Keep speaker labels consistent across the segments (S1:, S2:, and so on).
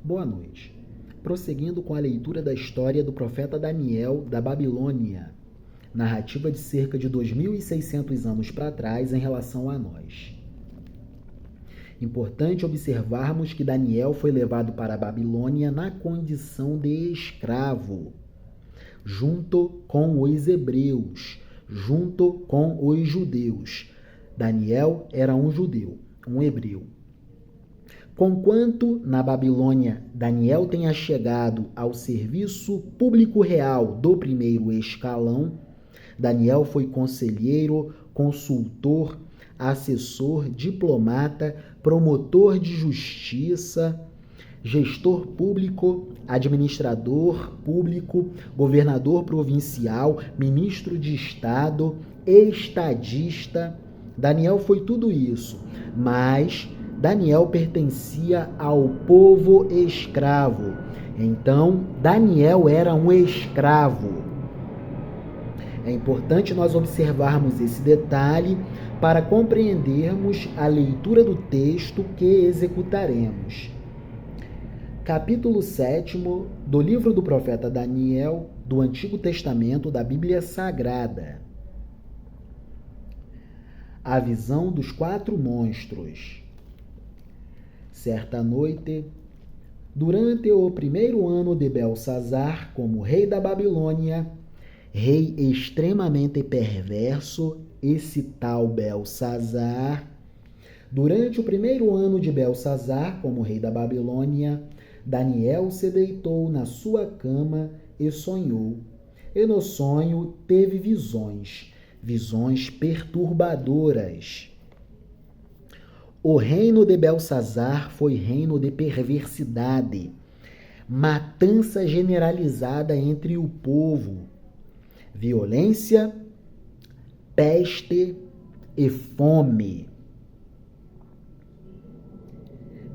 S1: Boa noite. Prosseguindo com a leitura da história do profeta Daniel da Babilônia, narrativa de cerca de 2.600 anos para trás em relação a nós. Importante observarmos que Daniel foi levado para a Babilônia na condição de escravo, junto com os hebreus, junto com os judeus. Daniel era um judeu, um hebreu. Conquanto na Babilônia Daniel tenha chegado ao serviço público real do primeiro escalão, Daniel foi conselheiro, consultor, assessor, diplomata, promotor de justiça, gestor público, administrador público, governador provincial, ministro de Estado, estadista. Daniel foi tudo isso, mas Daniel pertencia ao povo escravo. Então, Daniel era um escravo. É importante nós observarmos esse detalhe para compreendermos a leitura do texto que executaremos. Capítulo 7 do livro do profeta Daniel, do Antigo Testamento da Bíblia Sagrada. A visão dos 4 monstros. Certa noite, durante o primeiro ano de Belsazar como rei da Babilônia, rei extremamente perverso, esse tal Belsazar, durante o primeiro ano de Belsazar como rei da Babilônia, Daniel se deitou na sua cama e sonhou. E no sonho teve visões perturbadoras. O reino de Belsazar foi reino de perversidade, matança generalizada entre o povo, violência, peste e fome.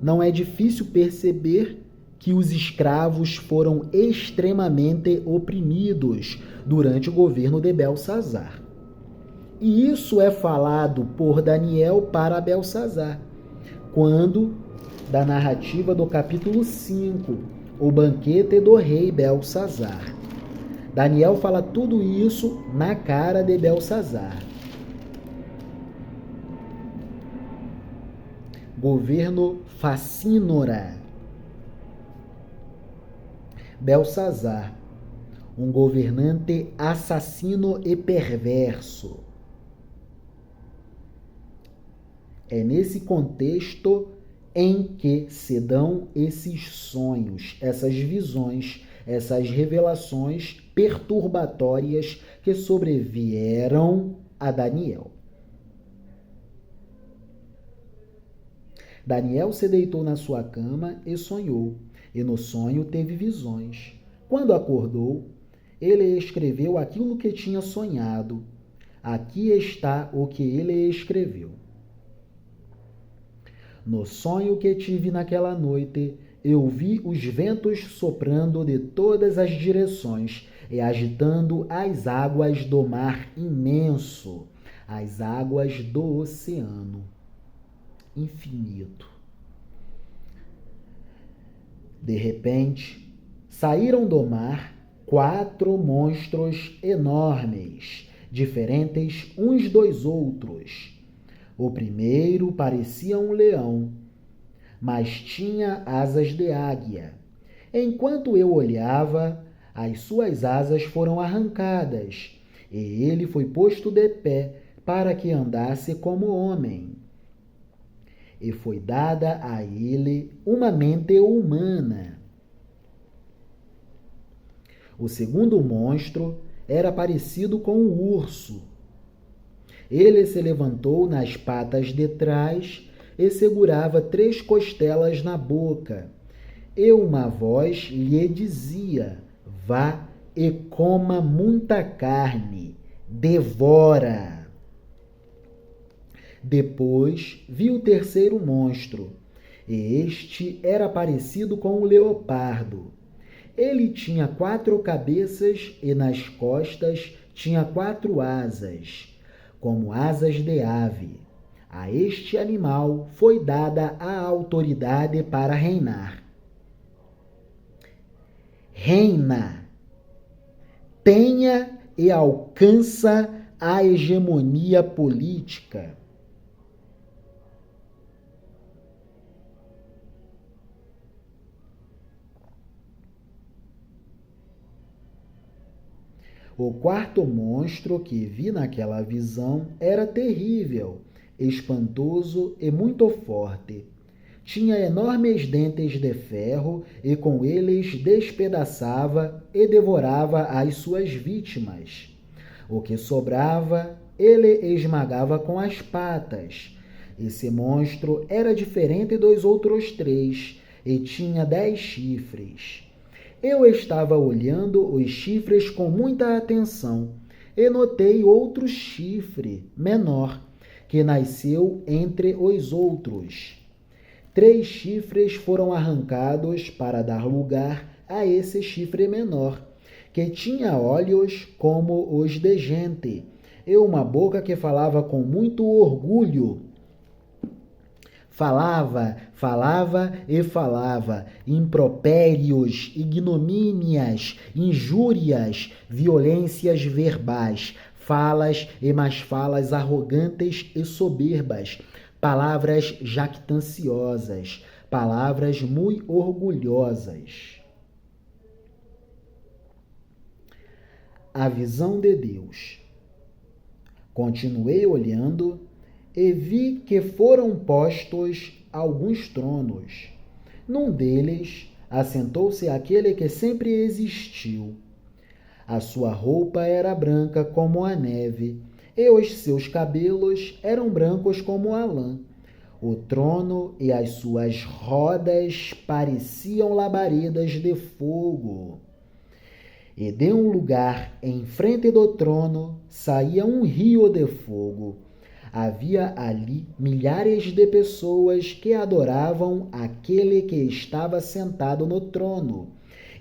S1: Não é difícil perceber que os escravos foram extremamente oprimidos durante o governo de Belsazar. E isso é falado por Daniel para Belsazar, quando, da narrativa do capítulo 5, o banquete do rei Belsazar. Daniel fala tudo isso na cara de Belsazar. Governo facínora. Belsazar, um governante assassino e perverso. É nesse contexto em que se dão esses sonhos, essas visões, essas revelações perturbatórias que sobrevieram a Daniel. Daniel se deitou na sua cama e sonhou, e no sonho teve visões. Quando acordou, ele escreveu aquilo que tinha sonhado. Aqui está o que ele escreveu. No sonho que tive naquela noite, eu vi os ventos soprando de todas as direções e agitando as águas do mar imenso, as águas do oceano infinito. De repente, saíram do mar 4 monstros enormes, diferentes uns dos outros. O primeiro parecia um leão, mas tinha asas de águia. Enquanto eu olhava, as suas asas foram arrancadas, e ele foi posto de pé para que andasse como homem. E foi dada a ele uma mente humana. O segundo monstro era parecido com um urso. Ele se levantou nas patas de trás e segurava 3 costelas na boca. E uma voz lhe dizia: vá e coma muita carne, devora. Depois vi o terceiro monstro, e este era parecido com um leopardo. Ele tinha 4 cabeças e nas costas tinha 4 asas, como asas de ave. A este animal foi dada a autoridade para reinar. reina, tenha e alcança a hegemonia política. O quarto monstro que vi naquela visão era terrível, espantoso e muito forte. Tinha enormes dentes de ferro e com eles despedaçava e devorava as suas vítimas. O que sobrava, ele esmagava com as patas. Esse monstro era diferente dos outros 3 e tinha 10 chifres. Eu estava olhando os chifres com muita atenção e notei outro chifre, menor, que nasceu entre os outros. 3 chifres foram arrancados para dar lugar a esse chifre menor, que tinha olhos como os de gente, e uma boca que falava com muito orgulho. Falava e falava, impropérios, ignomínias, injúrias, violências verbais, falas e mais falas arrogantes e soberbas, palavras jactanciosas, palavras muito orgulhosas. A visão de Deus. Continuei olhando e vi que foram postos alguns tronos. Num deles assentou-se aquele que sempre existiu. A sua roupa era branca como a neve, e os seus cabelos eram brancos como a lã. O trono e as suas rodas pareciam labaredas de fogo. E de um lugar em frente do trono saía um rio de fogo. Havia ali milhares de pessoas que adoravam aquele que estava sentado no trono,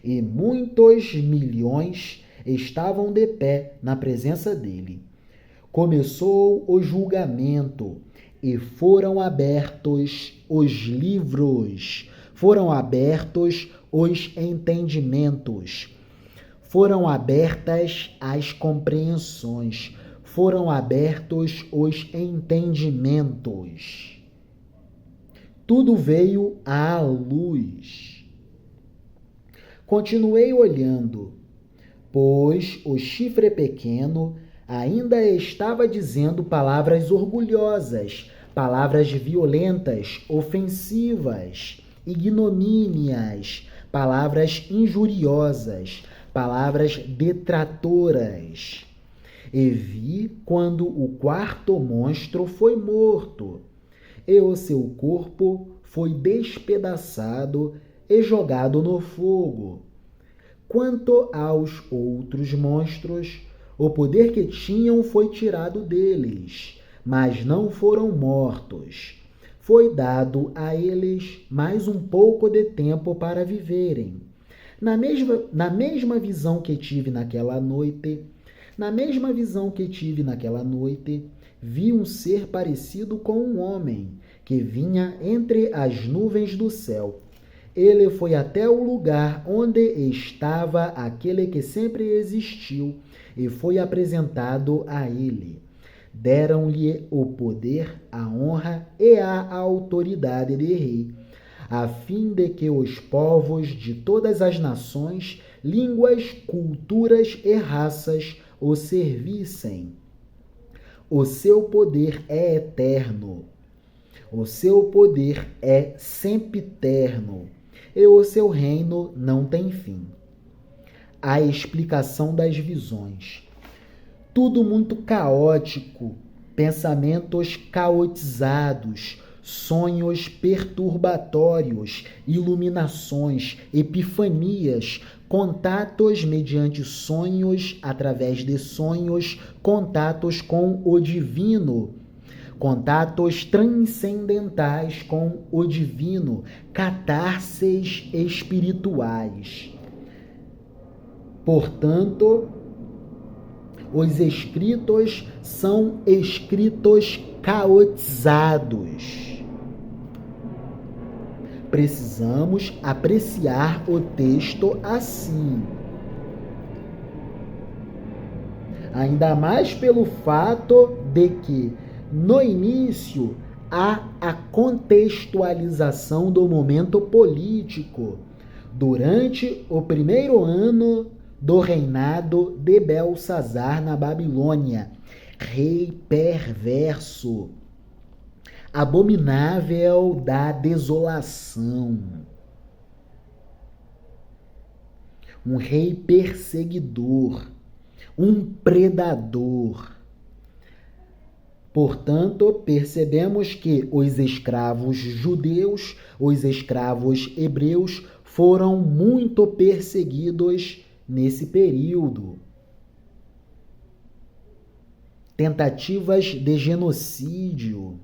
S1: e muitos milhões estavam de pé na presença dele. Começou o julgamento, e foram abertos os livros, foram abertos os entendimentos, foram abertas as compreensões, foram abertos os entendimentos. Tudo veio à luz. Continuei olhando, pois o chifre pequeno ainda estava dizendo palavras orgulhosas, palavras violentas, ofensivas, ignomínias, palavras injuriosas, palavras detratoras. E vi quando o quarto monstro foi morto, e o seu corpo foi despedaçado e jogado no fogo. Quanto aos outros monstros, o poder que tinham foi tirado deles, mas não foram mortos. Foi dado a eles mais um pouco de tempo para viverem. Na mesma visão que tive naquela noite, vi um ser parecido com um homem, que vinha entre as nuvens do céu. Ele foi até o lugar onde estava aquele que sempre existiu e foi apresentado a ele. Deram-lhe o poder, a honra e a autoridade de rei, a fim de que os povos de todas as nações, línguas, culturas e raças o servissem. O seu poder é eterno. O seu poder é sempiterno. E o seu reino não tem fim. A explicação das visões. Tudo muito caótico, pensamentos caotizados, sonhos perturbatórios, iluminações, epifanias, contatos mediante sonhos, através de sonhos, contatos com o divino, contatos transcendentais com o divino, catarses espirituais. Portanto, os escritos são escritos caotizados. precisamos apreciar o texto assim. Ainda mais pelo fato de que, no início, há a contextualização do momento político durante o primeiro ano do reinado de Belsazar na Babilônia, rei perverso, abominável da desolação, um rei perseguidor, um predador. Portanto, percebemos que os escravos judeus, os escravos hebreus, foram muito perseguidos nesse período. Tentativas de genocídio,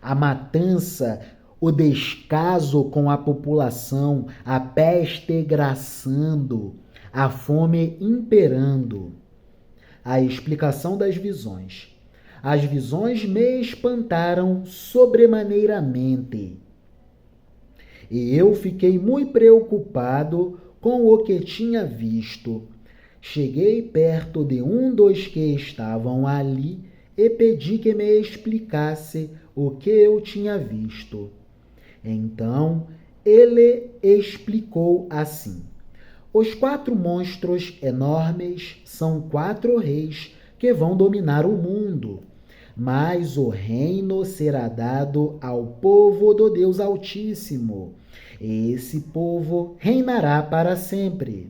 S1: a matança, o descaso com a população, a peste graçando, a fome imperando. A explicação das visões. As visões me espantaram sobremaneiramente. E eu fiquei muito preocupado com o que tinha visto. Cheguei perto de um dos que estavam ali e pedi que me explicasse o que eu tinha visto. Então, ele explicou assim: os 4 monstros enormes são 4 reis que vão dominar o mundo, mas o reino será dado ao povo do Deus Altíssimo. Esse povo reinará para sempre.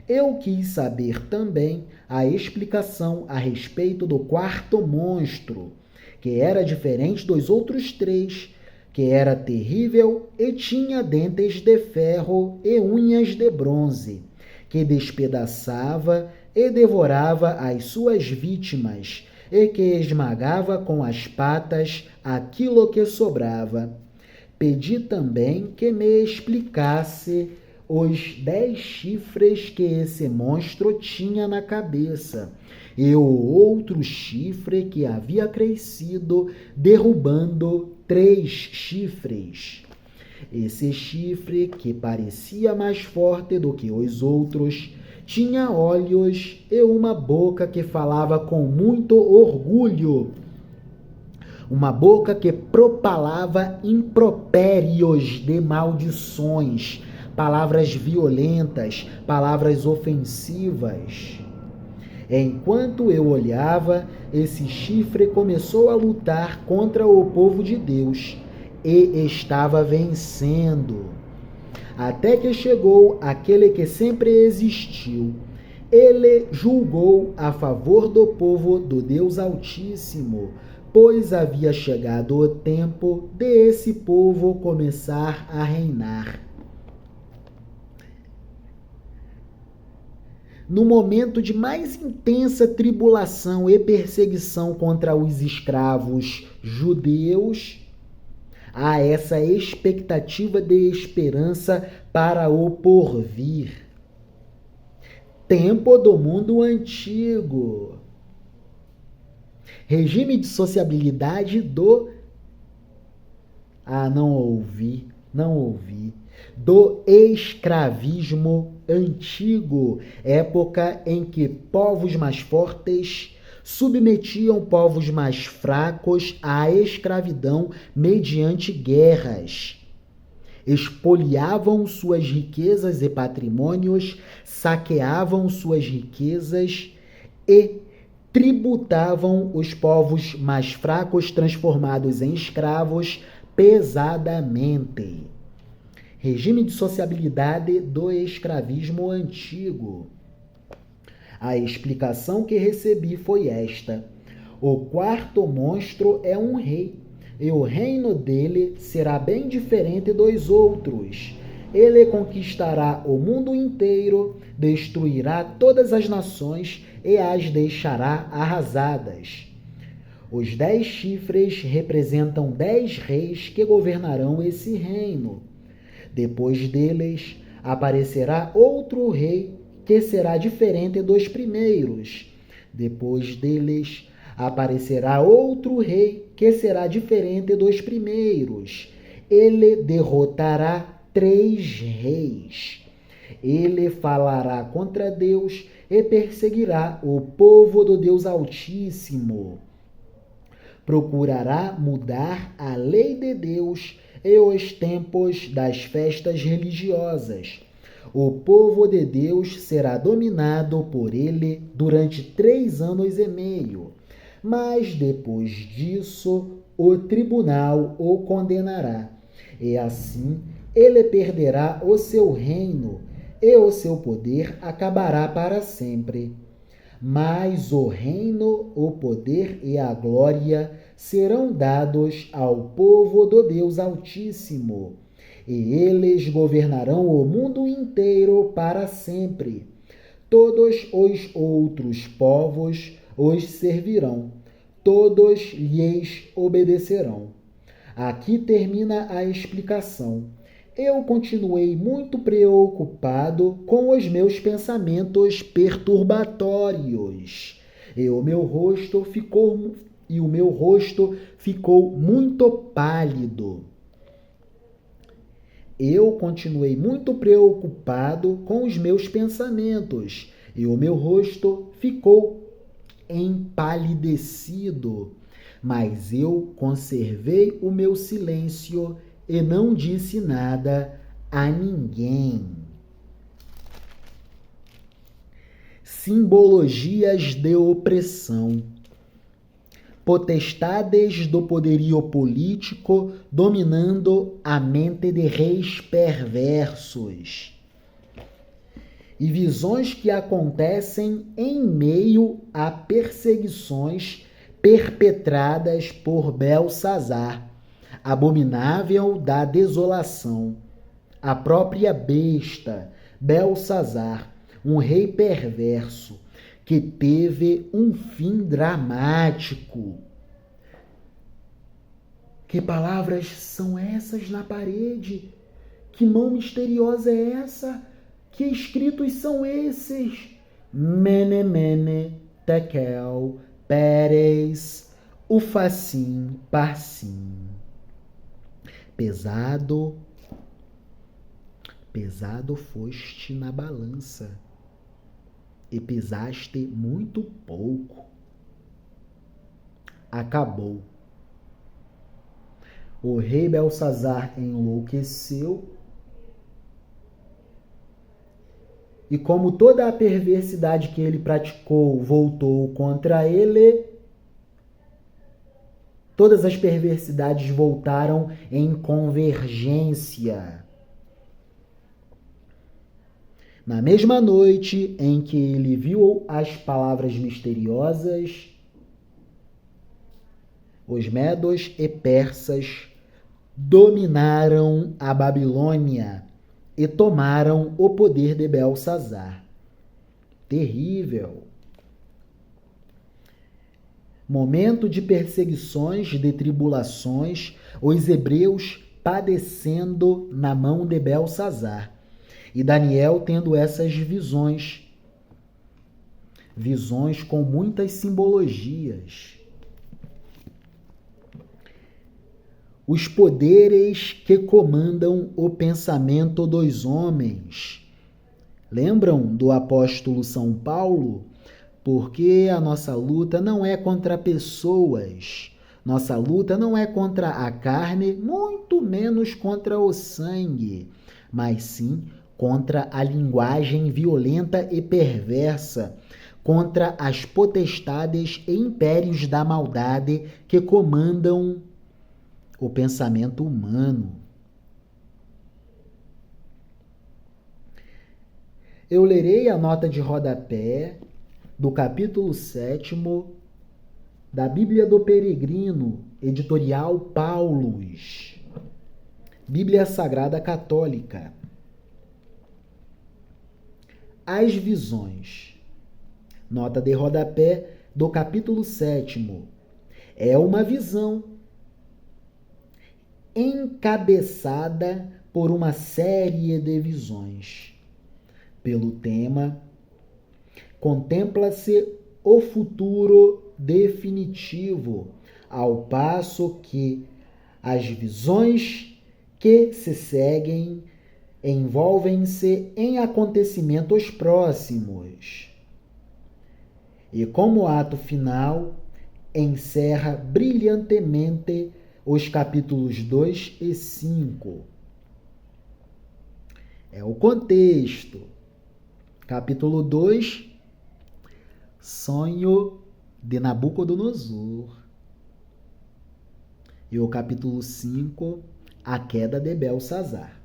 S1: Eu quis saber também a explicação a respeito do 4º monstro, que era diferente dos outros 3, que era terrível e tinha dentes de ferro e unhas de bronze, que despedaçava e devorava as suas vítimas, e que esmagava com as patas aquilo que sobrava. Pedi também que me explicasse os 10 chifres que esse monstro tinha na cabeça, e o outro chifre que havia crescido, derrubando 3 chifres. Esse chifre, que parecia mais forte do que os outros, tinha olhos e uma boca que falava com muito orgulho. Uma boca que propalava impropérios de maldições, palavras violentas, palavras ofensivas. Enquanto eu olhava, esse chifre começou a lutar contra o povo de Deus e estava vencendo. Até que chegou aquele que sempre existiu. Ele julgou a favor do povo do Deus Altíssimo, pois havia chegado o tempo de esse povo começar a reinar. No momento de mais intensa tribulação e perseguição contra os escravos judeus, há essa expectativa de esperança para o porvir. Tempo do mundo antigo. Regime de sociabilidade do... não ouvi. Do escravismo antigo, época em que povos mais fortes submetiam povos mais fracos à escravidão mediante guerras. Expoliavam suas riquezas e patrimônios, saqueavam suas riquezas e tributavam os povos mais fracos transformados em escravos pesadamente. Regime de sociabilidade do escravismo antigo. A explicação que recebi foi esta: o 4º monstro é um rei, e o reino dele será bem diferente dos outros. Ele conquistará o mundo inteiro, destruirá todas as nações e as deixará arrasadas. Os 10 chifres representam 10 reis que governarão esse reino. Depois deles, aparecerá outro rei que será diferente dos primeiros. Depois deles, aparecerá outro rei que será diferente dos primeiros. ele derrotará 3 reis. Ele falará contra Deus e perseguirá o povo do Deus Altíssimo. Procurará mudar a lei de Deus e os tempos das festas religiosas. O povo de Deus será dominado por ele durante 3 anos e meio. Mas depois disso, o tribunal o condenará. E assim, ele perderá o seu reino e o seu poder acabará para sempre. Mas o reino, o poder e a glória serão dados ao povo do Deus Altíssimo, e eles governarão o mundo inteiro para sempre. Todos os outros povos os servirão, todos lhes obedecerão. Aqui termina a explicação. Eu continuei muito preocupado com os meus pensamentos perturbatórios. E o meu rosto ficou muito pálido. Eu continuei muito preocupado com os meus pensamentos, e o meu rosto ficou empalidecido. Mas eu conservei o meu silêncio e não disse nada a ninguém. Simbologias de opressão. Potestades do poderio político dominando a mente de reis perversos. E visões que acontecem em meio a perseguições perpetradas por Belsazar, abominável da desolação. A própria besta, Belsazar, um rei perverso, que teve um fim dramático. Que palavras são essas na parede? Que mão misteriosa é essa? Que escritos são esses? Mene, mene, tekel, Pérez, Ufacim, Parsim. Pesado foste na balança, e pesaste muito pouco. Acabou. O rei Belsazar enlouqueceu, e como toda a perversidade que ele praticou voltou contra ele, todas as perversidades voltaram em convergência. Na mesma noite em que ele viu as palavras misteriosas, os medos e persas dominaram a Babilônia e tomaram o poder de Belsazar. Terrível. Momento de perseguições, de tribulações, os hebreus padecendo na mão de Belsazar. E Daniel tendo essas visões com muitas simbologias. Os poderes que comandam o pensamento dos homens. Lembram do apóstolo São Paulo? Porque a nossa luta não é contra pessoas. Nossa luta não é contra a carne, muito menos contra o sangue, mas sim contra a linguagem violenta e perversa, contra as potestades e impérios da maldade que comandam o pensamento humano. Eu lerei a nota de rodapé do capítulo 7º da Bíblia do Peregrino, editorial Paulus, Bíblia Sagrada Católica. As visões. Nota de rodapé do capítulo 7º. É uma visão encabeçada por uma série de visões. Pelo tema, contempla-se o futuro definitivo, ao passo que as visões que se seguem envolvem-se em acontecimentos próximos. E como ato final, encerra brilhantemente os capítulos 2 e 5. É o contexto. Capítulo 2, sonho de Nabucodonosor. E o capítulo 5, a queda de Belsazar.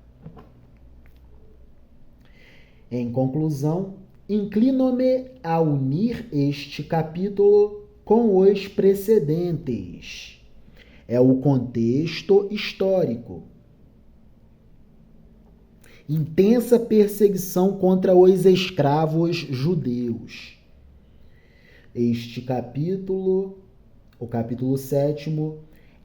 S1: Em conclusão, inclino-me a unir este capítulo com os precedentes. É o contexto histórico. Intensa perseguição contra os escravos judeus. Este capítulo, o capítulo 7º,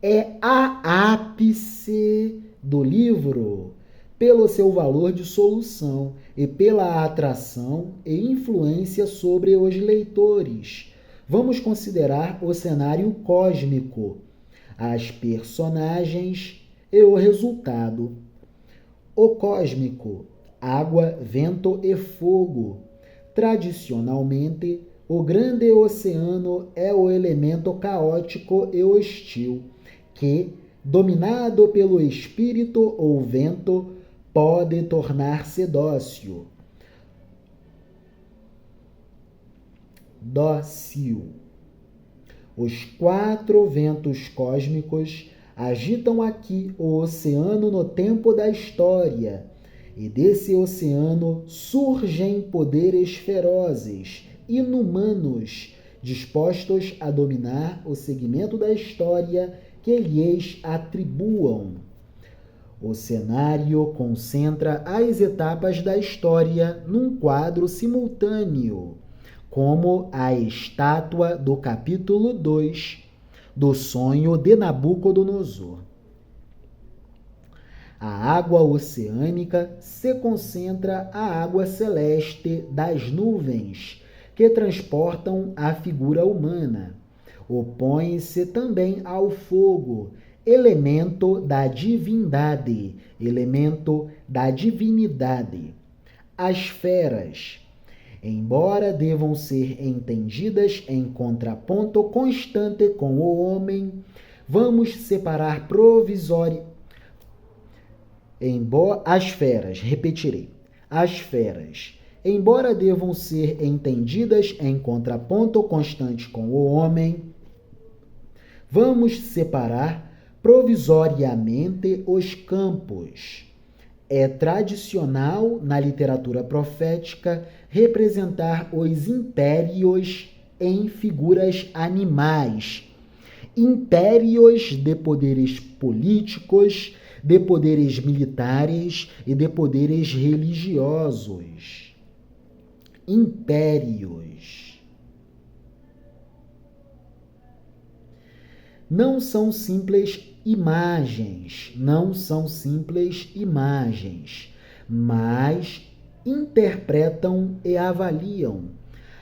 S1: é a ápice do livro, pelo seu valor de solução e pela atração e influência sobre os leitores. Vamos considerar o cenário cósmico, as personagens e o resultado. O cósmico, água, vento e fogo. Tradicionalmente, o grande oceano é o elemento caótico e hostil, que, dominado pelo espírito ou vento, pode tornar-se dócil. Os 4 ventos cósmicos agitam aqui o oceano no tempo da história, e desse oceano surgem poderes ferozes, inumanos, dispostos a dominar o segmento da história que lhes atribuam. O cenário concentra as etapas da história num quadro simultâneo, como a estátua do capítulo 2 do sonho de Nabucodonosor. A água oceânica se concentra à água celeste das nuvens, que transportam a figura humana. Opõe-se também ao fogo, elemento da divindade, elemento da divinidade. As feras, embora devam ser entendidas em contraponto constante com o homem, vamos separar as feras, embora devam ser entendidas em contraponto constante com o homem, vamos separar provisoriamente os campos. É tradicional na literatura profética representar os impérios em figuras animais. Impérios de poderes políticos, de poderes militares e de poderes religiosos. Impérios. Não são simples imagens, mas interpretam e avaliam.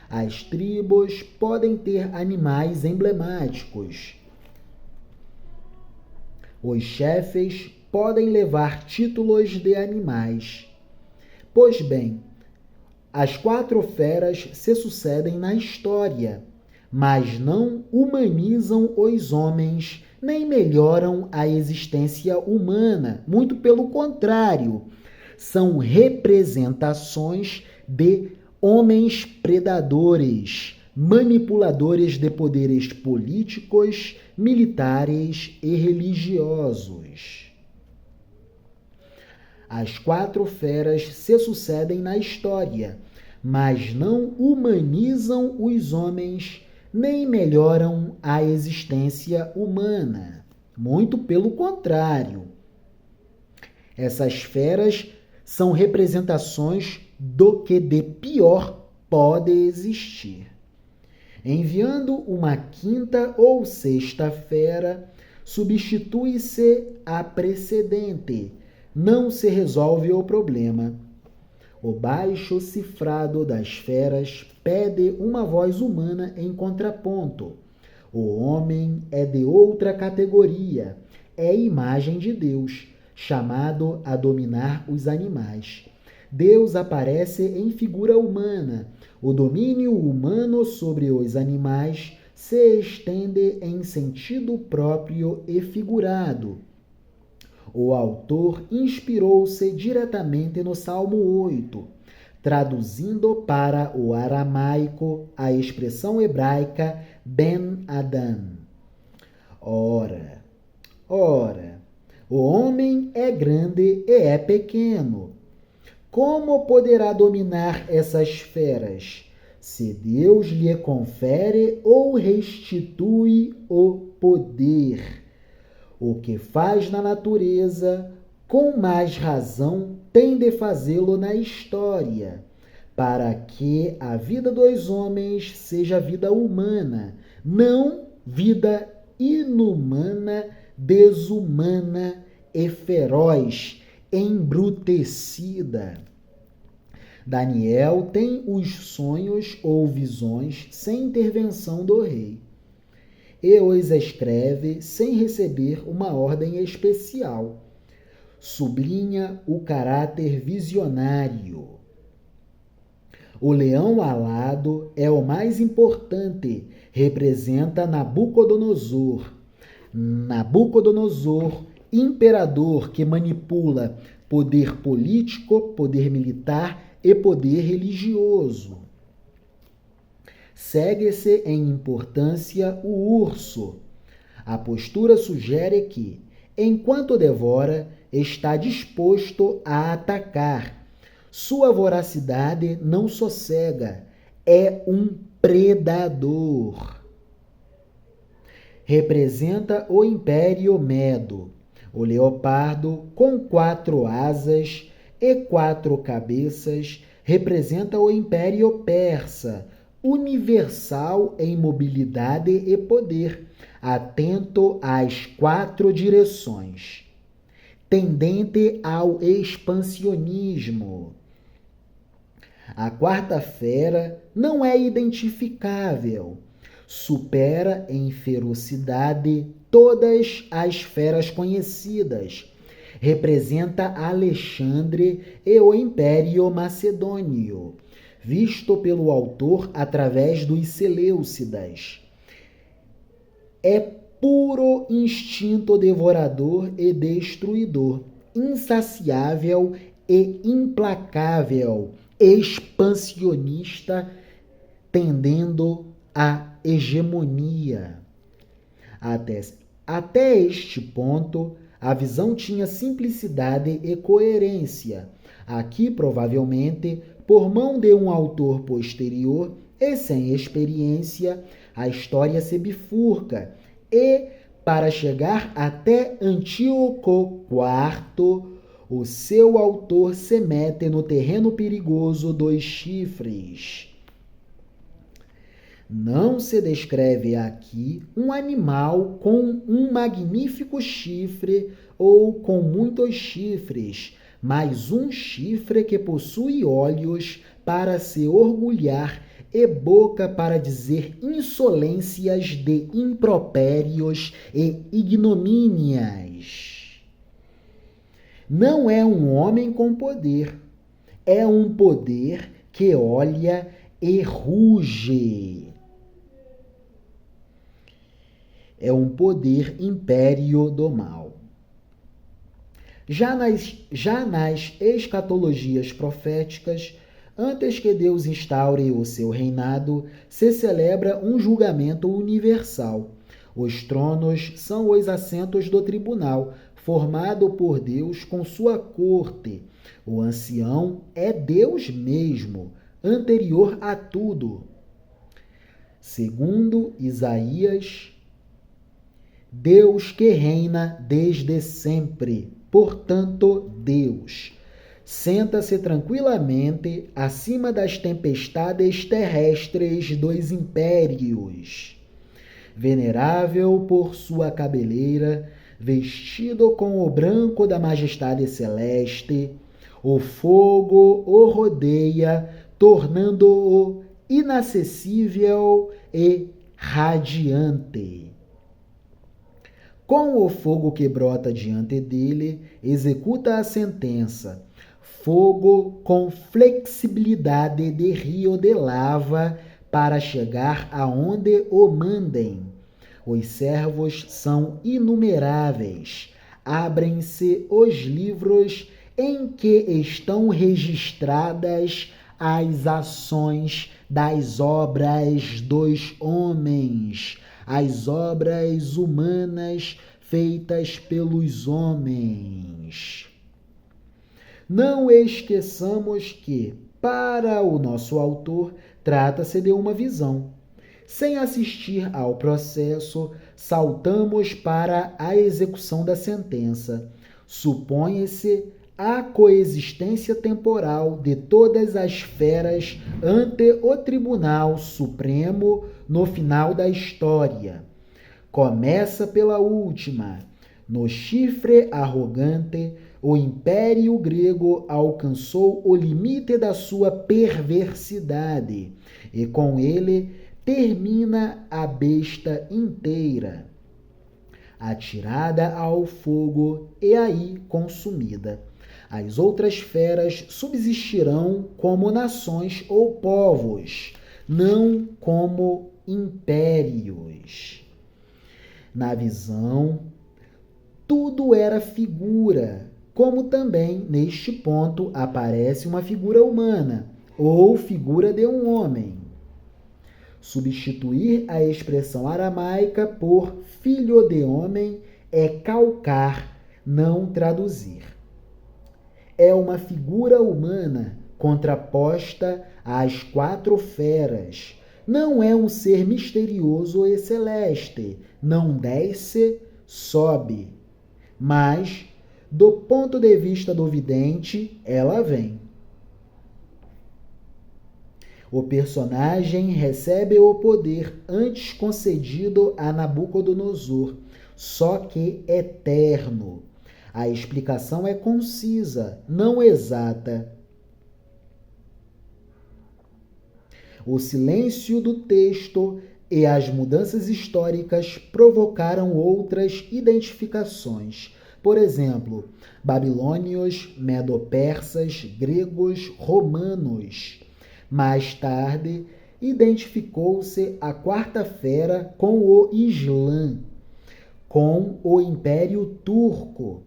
S1: As tribos podem ter animais emblemáticos. Os chefes podem levar títulos de animais. Pois bem, as 4 feras se sucedem na história, mas não humanizam os homens, nem melhoram a existência humana. Muito pelo contrário, são representações de homens predadores, manipuladores de poderes políticos, militares e religiosos. As 4 feras se sucedem na história, mas não humanizam os homens, nem melhoram a existência humana. Muito pelo contrário. Essas feras são representações do que de pior pode existir. Enviando uma 5ª ou 6ª fera, substitui-se a precedente. Não se resolve o problema. O baixo cifrado das feras pede uma voz humana em contraponto. O homem é de outra categoria, é imagem de Deus. chamado a dominar os animais. Deus aparece em figura humana. O domínio humano sobre os animais se estende em sentido próprio e figurado. O autor inspirou-se diretamente no Salmo 8, traduzindo para o aramaico a expressão hebraica Ben Adam. Ora, o homem é grande e é pequeno. Como poderá dominar essas feras, se Deus lhe confere ou restitui o poder? O que faz na natureza, com mais razão, tem de fazê-lo na história, para que a vida dos homens seja vida humana, não vida inumana, desumana e feroz, embrutecida. Daniel tem os sonhos ou visões sem intervenção do rei e os escreve sem receber uma ordem especial. Sublinha o caráter visionário. O leão alado é o mais importante, representa Nabucodonosor. Nabucodonosor, imperador que manipula poder político, poder militar e poder religioso. Segue-se em importância o urso. A postura sugere que, enquanto devora, está disposto a atacar. Sua voracidade não sossega. É um predador. Representa o Império Medo. O leopardo, com 4 asas e 4 cabeças, representa o Império Persa, universal em mobilidade e poder, atento às 4 direções, tendente ao expansionismo. A quarta fera não é identificável, supera em ferocidade todas as feras conhecidas, representa Alexandre e o Império Macedônio, visto pelo autor através dos Seleucidas. É puro instinto devorador e destruidor, insaciável e implacável, expansionista, tendendo à hegemonia. Até este ponto, a visão tinha simplicidade e coerência. Aqui, provavelmente, por mão de um autor posterior e sem experiência, a história se bifurca e, para chegar até Antíoco IV, o seu autor se mete no terreno perigoso dos chifres. Não se descreve aqui um animal com um magnífico chifre ou com muitos chifres, mas um chifre que possui olhos para se orgulhar e boca para dizer insolências de impropérios e ignomínias. Não é um homem com poder, é um poder que olha e ruge. É um poder império do mal. Já nas escatologias proféticas, antes que Deus instaure o seu reinado, se celebra um julgamento universal. Os tronos são os assentos do tribunal, formado por Deus com sua corte. O ancião é Deus mesmo, anterior a tudo. Segundo Isaías, Deus que reina desde sempre, portanto, Deus senta-se tranquilamente acima das tempestades terrestres dos impérios. Venerável por sua cabeleira, vestido com o branco da majestade celeste, o fogo o rodeia, tornando-o inacessível e radiante. Com o fogo que brota diante dele, executa a sentença. Fogo com flexibilidade de rio de lava para chegar aonde o mandem. Os servos são inumeráveis. Abrem-se os livros em que estão registradas as ações das obras dos homens, as obras humanas feitas pelos homens. Não esqueçamos que, para o nosso autor, trata-se de uma visão. Sem assistir ao processo, saltamos para a execução da sentença. Supõe-se a coexistência temporal de todas as feras ante o Tribunal Supremo no final da história. Começa pela última. No chifre arrogante, o Império Grego alcançou o limite da sua perversidade, e com ele termina a besta inteira, atirada ao fogo e aí consumida. As outras feras subsistirão como nações ou povos, não como impérios. Na visão, tudo era figura, como também neste ponto aparece uma figura humana ou figura de um homem. Substituir a expressão aramaica por filho de homem é calcar, não traduzir. É uma figura humana contraposta às quatro feras. Não é um ser misterioso e celeste, não desce, sobe. Mas, do ponto de vista do vidente, ela vem. O personagem recebe o poder antes concedido a Nabucodonosor, só que eterno. A explicação é concisa, não exata. O silêncio do texto e as mudanças históricas provocaram outras identificações. Por exemplo, babilônios, medo-persas, gregos, romanos. Mais tarde, identificou-se a quarta fera com o Islã, com o Império Turco.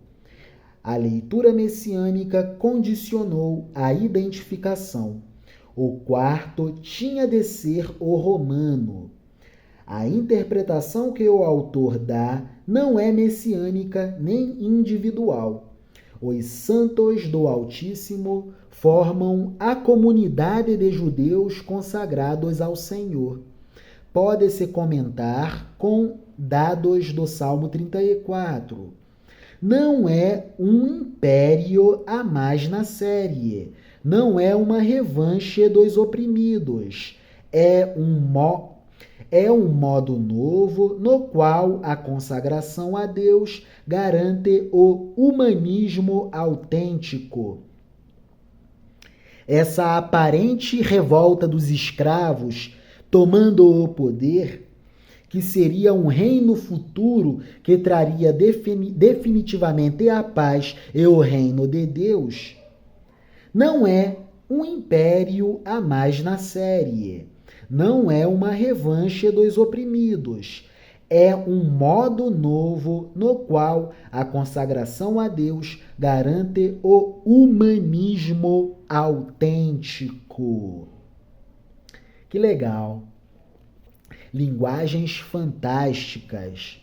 S1: A leitura messiânica condicionou a identificação. O quarto tinha de ser o romano. A interpretação que o autor dá não é messiânica nem individual. Os santos do Altíssimo formam a comunidade de judeus consagrados ao Senhor. Pode-se comentar com dados do Salmo 34. Não é um império a mais na série. Não é uma revanche dos oprimidos. É um modo novo no qual a consagração a Deus garante o humanismo autêntico. Essa aparente revolta dos escravos tomando o poder, que seria um reino futuro que traria definitivamente a paz e o reino de Deus, não é um império a mais na série. Não é uma revanche dos oprimidos. É um modo novo no qual a consagração a Deus garante o humanismo autêntico. Que legal! Linguagens fantásticas,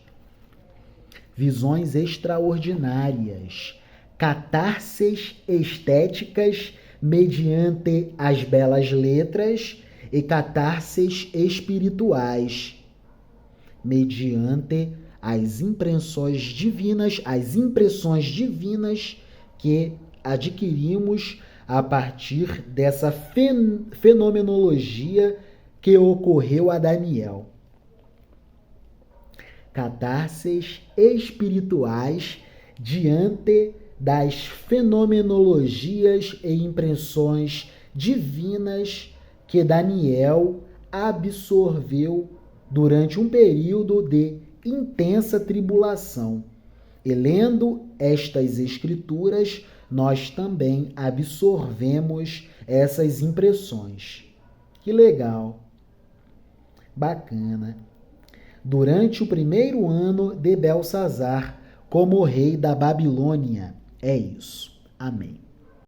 S1: visões extraordinárias, catarses estéticas mediante as belas letras e catarses espirituais, mediante as impressões divinas que adquirimos a partir dessa fenomenologia que ocorreu a Daniel. Catarses espirituais diante das fenomenologias e impressões divinas que Daniel absorveu durante um período de intensa tribulação. E lendo estas escrituras, nós também absorvemos essas impressões. Que legal! Bacana. Durante o primeiro ano de Belsazar como rei da Babilônia. É isso. Amém.